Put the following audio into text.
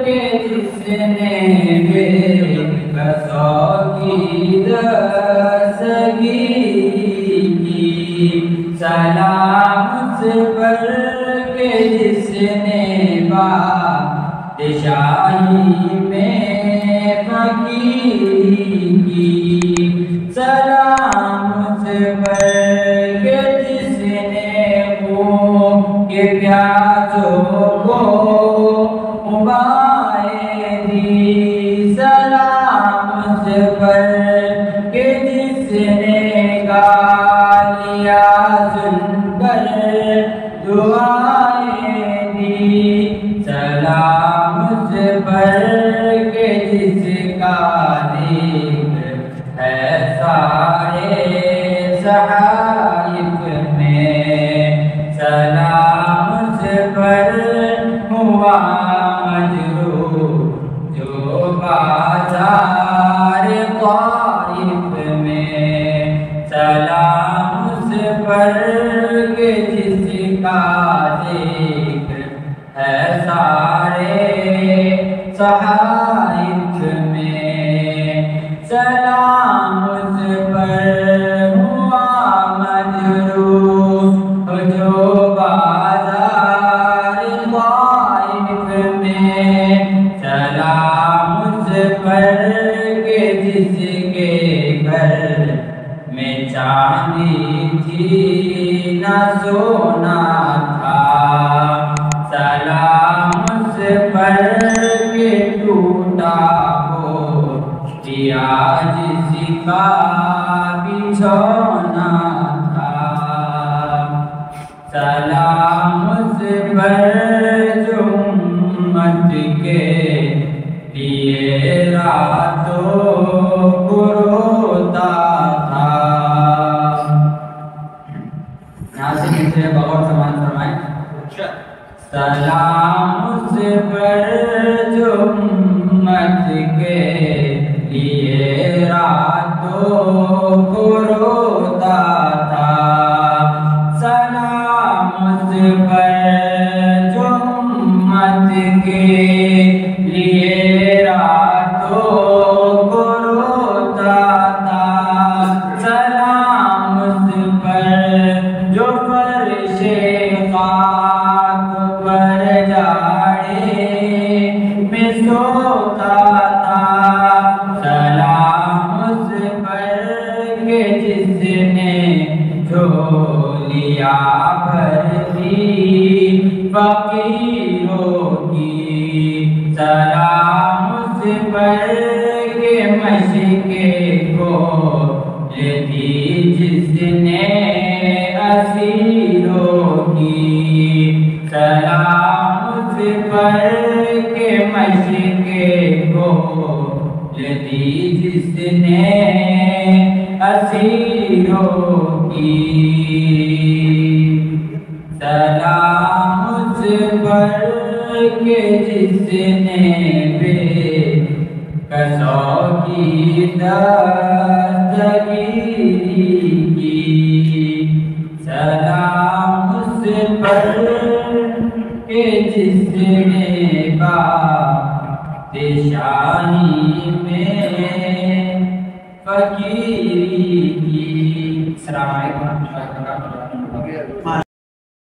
के जिसने बेकसों की दस्तगी की, सलाम उस पर के जिसने बादशाही में फकीरी की, सलाम उस पर के जिसने मुँह के प्यासों को उबाए दी, सलाम उस पर के जिसने गालियाँ सुनकर दुआएं दी, सलाम उस पर के जिसका जिक्र है सारे सहाइफ में, सलाम उस पर हुआ मजरूह जो बाज़ार ताइफ में, सलाम उस पर के जिसका जिक्र है सारे सहाइफ में, सलाम उस पर हुआ मजरूह जो बाज़ार ताइफ में, सलाम उस पर के जिसके घर में चांदी थी न सोना था, सलाम उस पर के टूटा हो दिया जिसका बिछौना था, सलाम उस पर जो उम्मत के लिए रातों को रोता था। यहाँ से नीचे बहुत समान फरमाए, सलाम उस पर जो उम्मत के लिए रातों को रोता था, सलाम उस पर जो उम्मत के लिए रातों को रोता था, सलाम उस पर जो फर्शे खाक पर जाड़े में सोता था, सलाम उस पर के जिसने झोलिया भर दी फकीरों की, सलाम उस पर के मशके को दी जिसने असीरों की, सलाम उस पर के मशके को दी जिसने असीरों की, सलाम उस पर के जिसने बेकसों की दस्तगीरी की, सलाम उस पर के जिसने बादशाही में फकीरी की। अस्सलाम वालेकुम।